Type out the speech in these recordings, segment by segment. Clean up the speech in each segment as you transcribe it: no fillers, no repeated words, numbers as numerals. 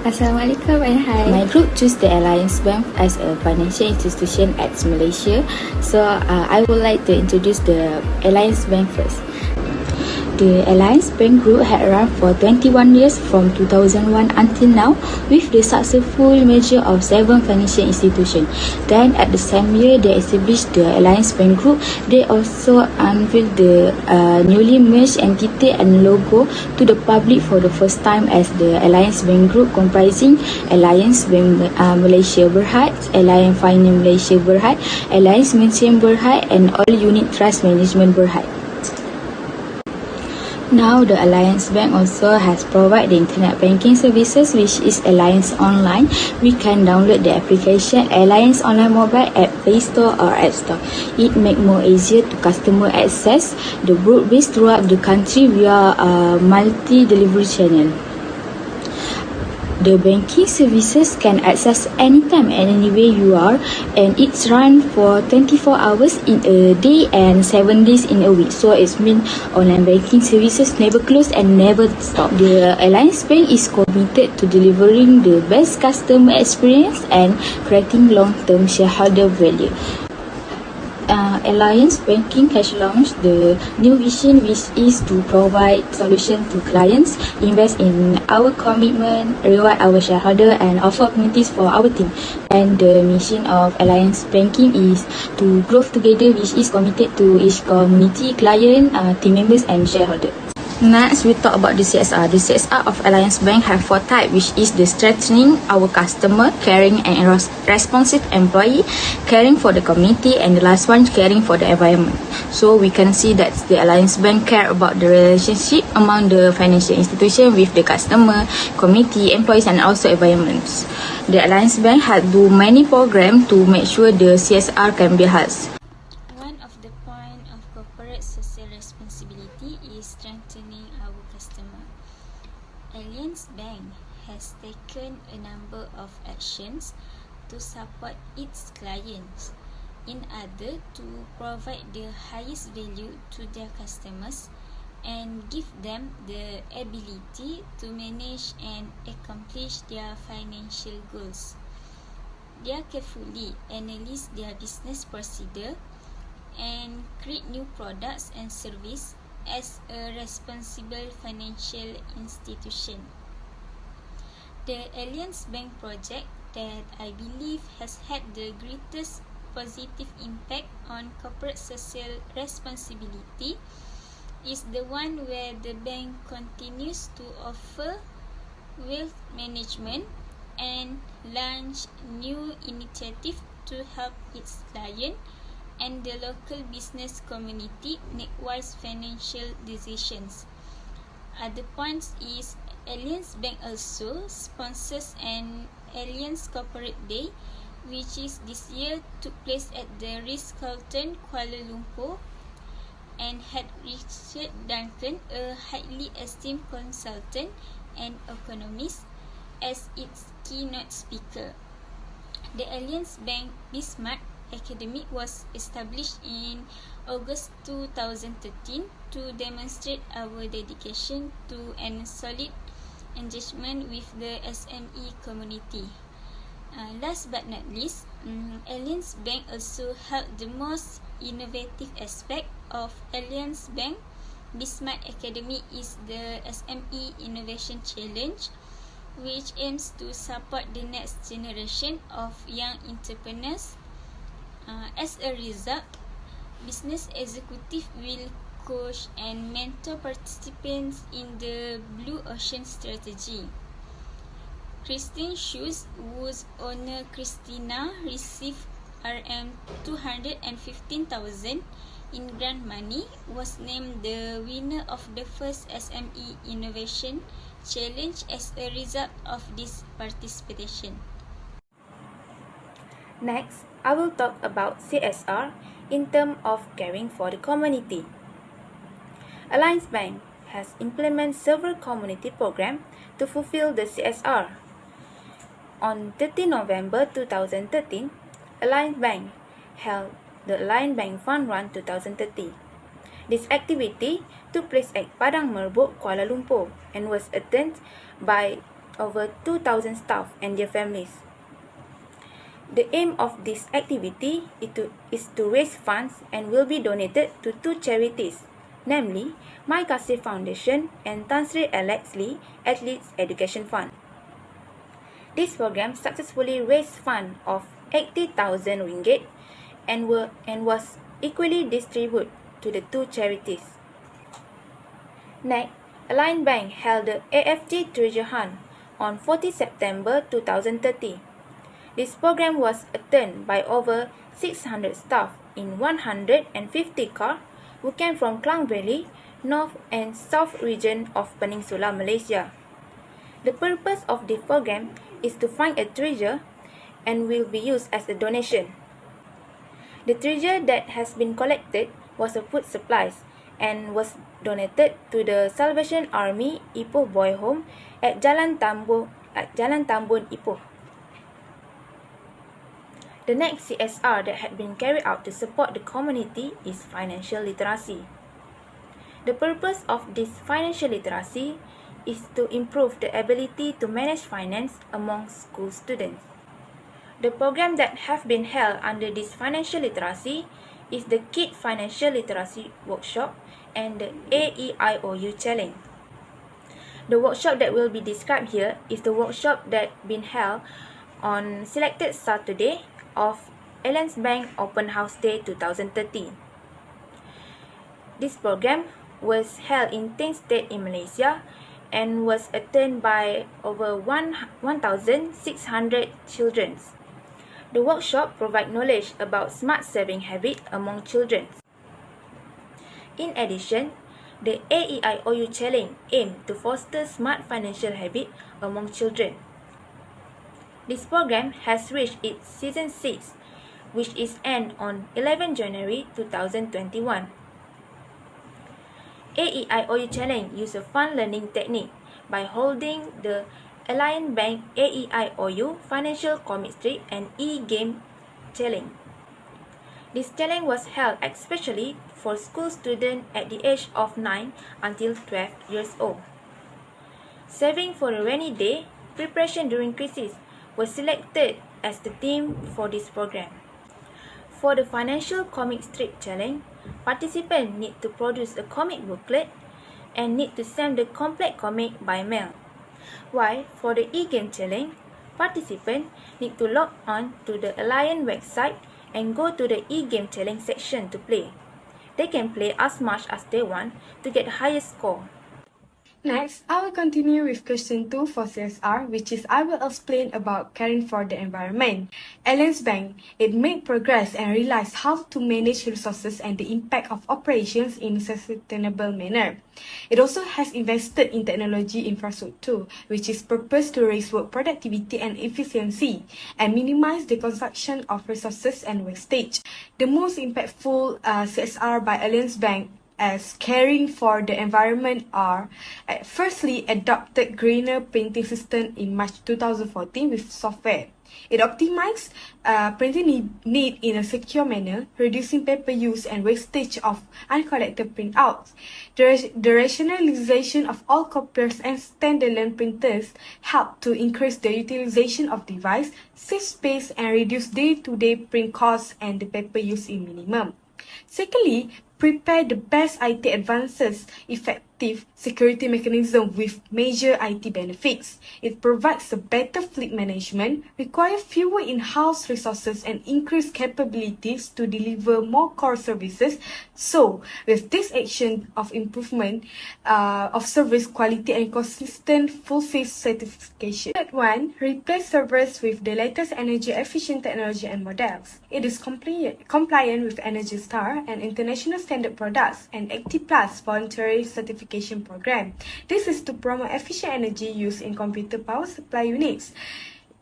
Assalamualaikum and hi. My group choose the Alliance Bank as a financial institution at Malaysia. So I would like to introduce the Alliance Bank first. The Alliance Bank Group had run for 21 years from 2001 until now with the successful merger of 7 financial institutions. Then at the same year they established the Alliance Bank Group. They also unveiled the newly merged entity and logo to the public for the first time as the Alliance Bank Group, comprising Alliance Bank Malaysia Berhad, Alliance Finance Malaysia Berhad, Alliance Malaysia Berhad and all unit trust management Berhad. Now, the Alliance Bank also has provided the internet banking services, which is Alliance Online. We can download the application Alliance Online Mobile at Play Store or App Store. It makes more easier to customer access the broadband throughout the country via a multi-delivery channel. The banking services can access anytime and anywhere you are, and it's run for 24 hours in a day and 7 days in a week. So it means online banking services never close and never stop. The Alliance Bank is committed to delivering the best customer experience and creating long-term shareholder value. Alliance Banking has launched the new vision, which is to provide solutions to clients, invest in our commitment, reward our shareholder and offer opportunities for our team. And the mission of Alliance Banking is to grow together, which is committed to each community, client, team members and shareholder. Next, we talk about the CSR. The CSR of Alliance Bank have 4 types, which is the strengthening our customer, caring and responsive employee, caring for the community, and the last one, caring for the environment. So we can see that the Alliance Bank care about the relationship among the financial institution with the customer, community, employees, and also environments. The Alliance Bank had do many programs to make sure the CSR can be held. One of the points of corporate social responsibility is strengthening our customer. Alliance Bank has taken a number of actions to support its clients in order to provide the highest value to their customers and give them the ability to manage and accomplish their financial goals. They carefully analyze their business procedure and create new products and services as a responsible financial institution. The Alliance Bank project that I believe has had the greatest positive impact on corporate social responsibility is the one where the bank continues to offer wealth management and launch new initiatives to help its client and the local business community make wise financial decisions. Other points is Alliance Bank also sponsors an Alliance Corporate Day, which is this year took place at the Ritz-Carlton, Kuala Lumpur, and had Richard Duncan, a highly esteemed consultant and economist, as its keynote speaker. The Alliance Bank Bismarck Academy was established in August 2013 to demonstrate our dedication to and solid engagement with the SME community. Last but not least, Alliance Bank also held the most innovative aspect of Alliance Bank Bismarck Academy is the SME Innovation Challenge, which aims to support the next generation of young entrepreneurs. As a result, business executives will coach and mentor participants in the Blue Ocean Strategy. Christine Shoes, whose owner Christina received RM215,000 in grant money, was named the winner of the first SME Innovation Challenge as a result of this participation. Next, I will talk about CSR in terms of caring for the community. Alliance Bank has implemented several community programs to fulfill the CSR. On 30 November 2013, Alliance Bank held the Alliance Bank Fun Run 2013. This activity took place at Padang Merbok, Kuala Lumpur, and was attended by over 2,000 staff and their families. The aim of this activity is to raise funds and will be donated to two charities, namely My Kasih Foundation and Tan Sri Alex Lee Athletes Education Fund. This program successfully raised funds of 80,000 ringgit and was equally distributed to the two charities. Next, Alliance Bank held the AFT Treasure Hunt on 14 September 2030. This program was attended by over 600 staff in 150 cars who came from Klang Valley, North and South region of Peninsula Malaysia. The purpose of the program is to find a treasure and will be used as a donation. The treasure that has been collected was a food supplies and was donated to the Salvation Army Ipoh Boy Home at Jalan Tambun, Ipoh. The next CSR that had been carried out to support the community is financial literacy. The purpose of this financial literacy is to improve the ability to manage finance among school students. The program that have been held under this financial literacy is the Kid Financial Literacy Workshop and the AEIOU Challenge. The workshop that will be described here is the workshop that been held on selected Saturday of Alliance Bank Open House Day 2013. This program was held in 10 states in Malaysia and was attended by over 1,600 children. The workshop provides knowledge about smart saving habits among children. In addition, the AEIOU Challenge aims to foster smart financial habits among children. This program has reached its season 6, which is end on 11 January 2021. AEIOU Challenge uses a fun learning technique by holding the Alliance Bank AEIOU Financial Comic Strip and e-game challenge. This challenge was held especially for school students at the age of 9 until 12 years old. Saving for a rainy day, preparation during crisis was selected as the theme for this program. For the Financial Comic Strip Challenge, participants need to produce a comic booklet and need to send the complete comic by mail. While for the e-game challenge, participants need to log on to the Alliance website and go to the e-game challenge section to play. They can play as much as they want to get the highest score. Next, I will continue with question 2 for CSR, which is I will explain about caring for the environment. Alliance Bank, it made progress and realized how to manage resources and the impact of operations in a sustainable manner. It also has invested in technology infrastructure, which is purposed to raise work productivity and efficiency and minimize the consumption of resources and wastage. The most impactful CSR by Alliance Bank as caring for the environment are firstly adopted greener printing system in March 2014 with software. It optimized printing need in a secure manner, reducing paper use and wastage of uncollected printouts. The rationalization of all copiers and standalone printers helped to increase the utilization of device, save space and reduce day-to-day print costs and the paper use in minimum. Secondly, prepare the best IT advances, effective security mechanism with major IT benefits. It provides a better fleet management, require fewer in-house resources and increased capabilities to deliver more core services. So, with this action of improvement of service quality and consistent full-face certification. Third one, replace servers with the latest energy efficient technology and models. It is compliant with Energy Star and international standard products and 80+ voluntary certification program. This is to promote efficient energy use in computer power supply units.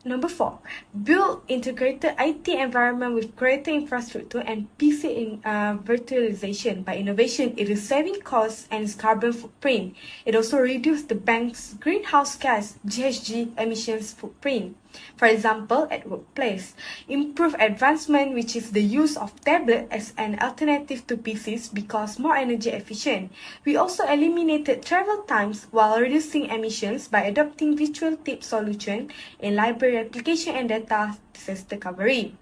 Number 4, build integrated IT environment with greater infrastructure and PC virtualization. By innovation, it is saving costs and its carbon footprint. It also reduces the bank's greenhouse gas (GHG) emissions footprint. For example, at workplace, improve advancement, which is the use of tablet as an alternative to PCs because more energy efficient. We also eliminated travel times while reducing emissions by adopting virtual tip solution in library application and data disaster recovery.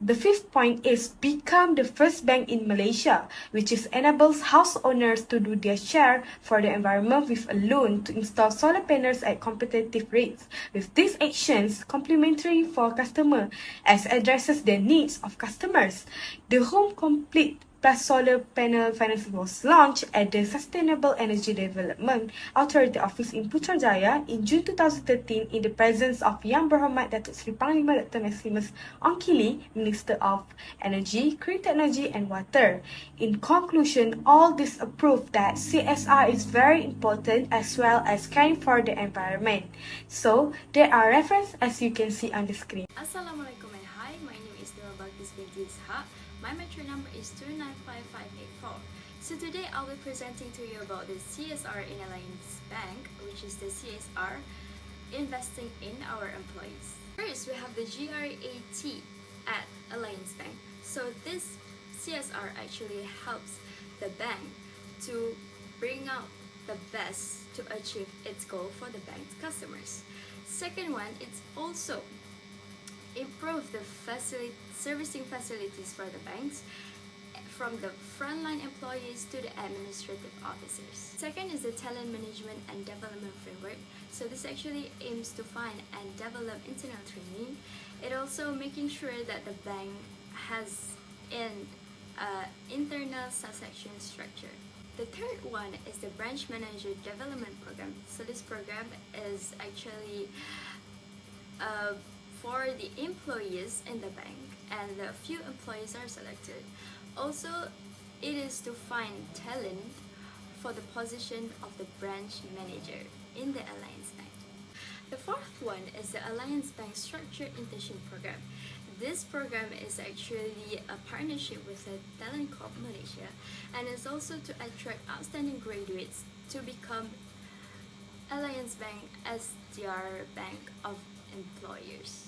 The fifth point is become the first bank in Malaysia, which enables house owners to do their share for the environment with a loan to install solar panels at competitive rates. With these actions, complementary for customer as addresses the needs of customers. The Home Complete Plus Solar Panel Financing was launched at the Sustainable Energy Development Authority Office in Putrajaya in June 2013 in the presence of Yang Berhormat Datuk Seri Panglima Dr. Maximus Ongkili, Minister of Energy, Clean Technology and Water. In conclusion, all this prove that CSR is very important as well as caring for the environment. So, there are references as you can see on the screen. Assalamualaikum and hi, my name is Dora Balkis binti Ishaq. My metro number is 295584. So today I'll be presenting to you about the CSR in Alliance Bank, which is the CSR investing in our employees. First, we have the GRAT at Alliance Bank. So this CSR actually helps the bank to bring out the best to achieve its goal for the bank's customers. Second one, it's also improve the servicing facilities for the banks from the frontline employees to the administrative officers. Second is the talent management and development framework. So this actually aims to find and develop internal training. It also making sure that the bank has an internal succession structure. The third one is the branch manager development program. So this program is actually for the employees in the bank, and a few employees are selected. Also, it is to find talent for the position of the branch manager in the Alliance Bank. The fourth one is the Alliance Bank Structured Internship Program. This program is actually a partnership with the Talent Corp Malaysia and is also to attract outstanding graduates to become Alliance Bank as their bank of employers.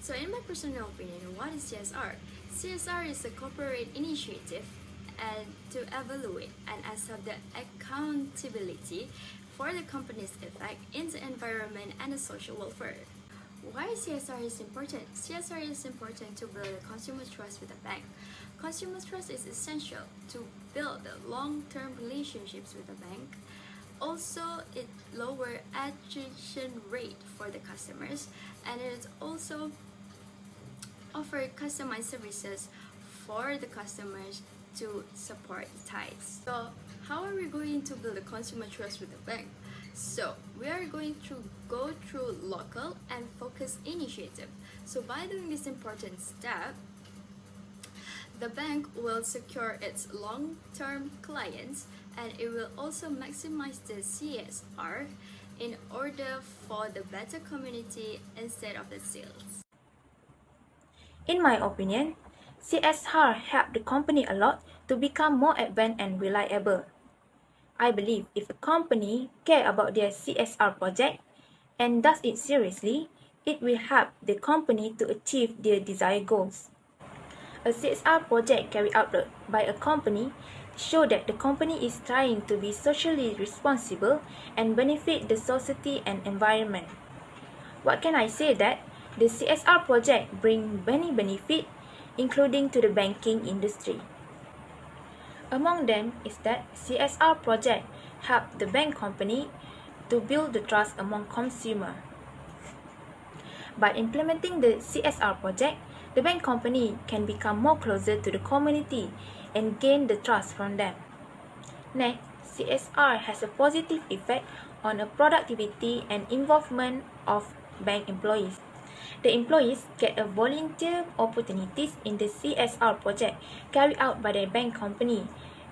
So in my personal opinion, what is CSR? CSR is a corporate initiative and to evaluate and assess the accountability for the company's effect in the environment and the social welfare. Why CSR is important? CSR is important to build a consumer trust with the bank. Consumer trust is essential to build long-term relationships with the bank. Also, it lower attrition rate for the customers, and it also offer customized services for the customers to support the ties. So how are we going to build a consumer trust with the bank? So we are going to go through local and focused initiative. So by doing this important step, the bank will secure its long-term clients, and it will also maximize the CSR in order for the better community instead of the sales. In my opinion, CSR helped the company a lot to become more advanced and reliable. I believe if a company cares about their CSR project and does it seriously, it will help the company to achieve their desired goals. A CSR project carried out by a company shows that the company is trying to be socially responsible and benefit the society and environment. What can I say that? The CSR project brings many benefits, including to the banking industry. Among them is that CSR project help the bank company to build the trust among consumers. By implementing the CSR project, the bank company can become more closer to the community and gain the trust from them. Next, CSR has a positive effect on the productivity and involvement of bank employees. The employees get a volunteer opportunities in the CSR project carried out by the bank company,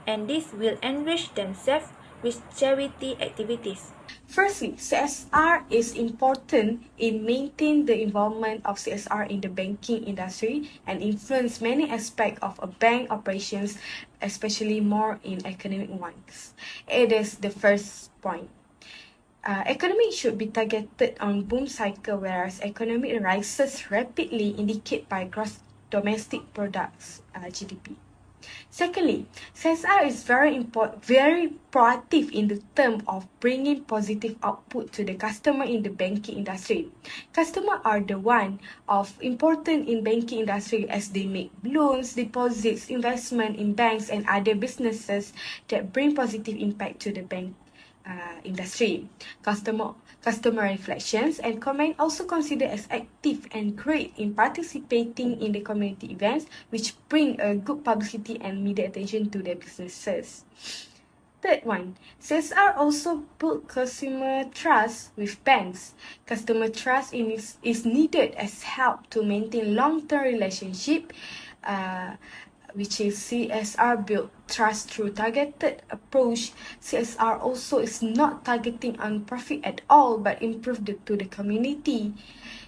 and this will enrich themselves with charity activities. Firstly, CSR is important in maintaining the involvement of CSR in the banking industry and influence many aspects of a bank operations, especially more in economic ones. It is the first point. Economy should be targeted on boom cycle, whereas economic rises rapidly indicate by gross domestic products (GDP). Secondly, CSR is very proactive in the term of bringing positive output to the customer in the banking industry. Customers are the one of important in banking industry as they make loans, deposits, investment in banks and other businesses that bring positive impact to the bank industry. Customer reflections and comment also considered as active and great in participating in the community events, which bring a good publicity and media attention to their businesses. Third one, CSR also build consumer trust with banks. Customer trust is needed as help to maintain long-term relationship, which is CSR build trust through targeted approach. CSR also is not targeting on profit at all, but improve to the community.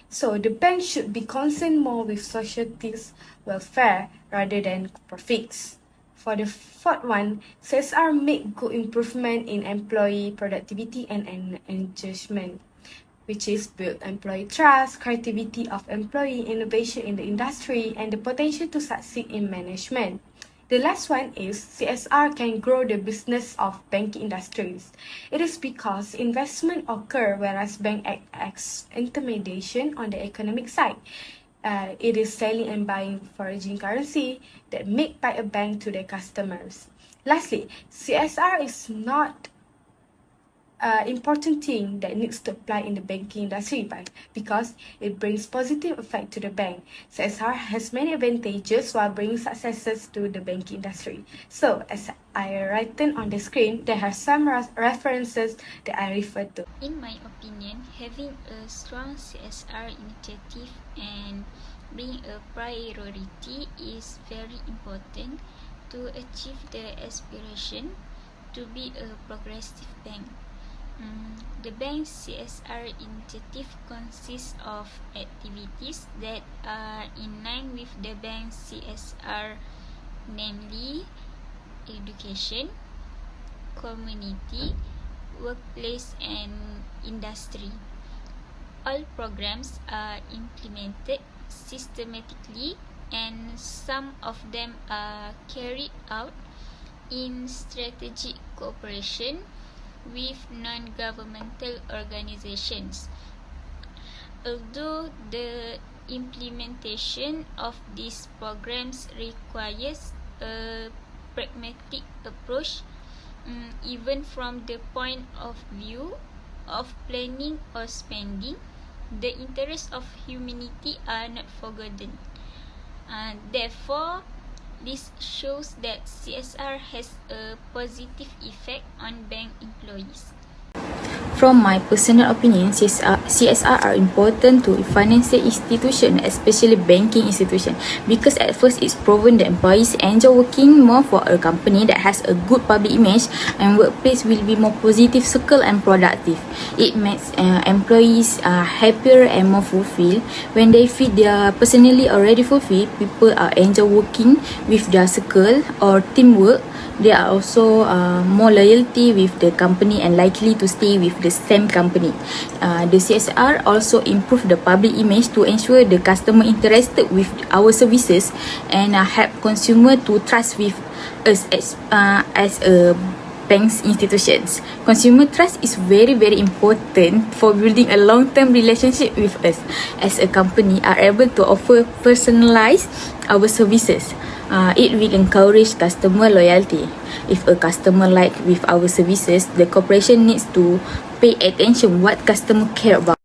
So the bank should be concerned more with society's welfare rather than profits. For the fourth one, CSR make good improvement in employee productivity and engagement, which is build employee trust, creativity of employee, innovation in the industry, and the potential to succeed in management. The last one is CSR can grow the business of banking industries. It is because investment occur whereas bank act as intermediation on the economic side. It is selling and buying foreign currency that made by a bank to their customers. Lastly, CSR is not important thing that needs to apply in the banking industry, but because it brings positive effect to the bank. CSR has many advantages while bringing successes to the banking industry. So, as I written on the screen, there are some references that I refer to. In my opinion, having a strong CSR initiative and being a priority is very important to achieve the aspiration to be a progressive bank. The bank's CSR initiative consists of activities that are in line with the bank's CSR, namely education, community, workplace, and industry. All programs are implemented systematically, and some of them are carried out in strategic cooperation with non-governmental organizations. Although the implementation of these programs requires a pragmatic approach, even from the point of view of planning or spending, the interests of humanity are not forgotten. Therefore, this shows that CSR has a positive effect on bank employees. From my personal opinion, CSR are important to financial institution, especially banking institution, because at first it's proven that employees enjoy working more for a company that has a good public image, and workplace will be more positive circle and productive. It makes employees happier and more fulfilled. When they feel they are personally already fulfilled, people are enjoy working with their circle or teamwork. They are also more loyalty with the company and likely to stay with the same company. The CSR also improve the public image to ensure the customer interested with our services and help consumer to trust with us as a bank's institutions. Consumer trust is very important for building a long-term relationship with us, as a company are able to offer personalized our services. It will encourage customer loyalty. If a customer like with our services, the corporation needs to pay attention what customer care about.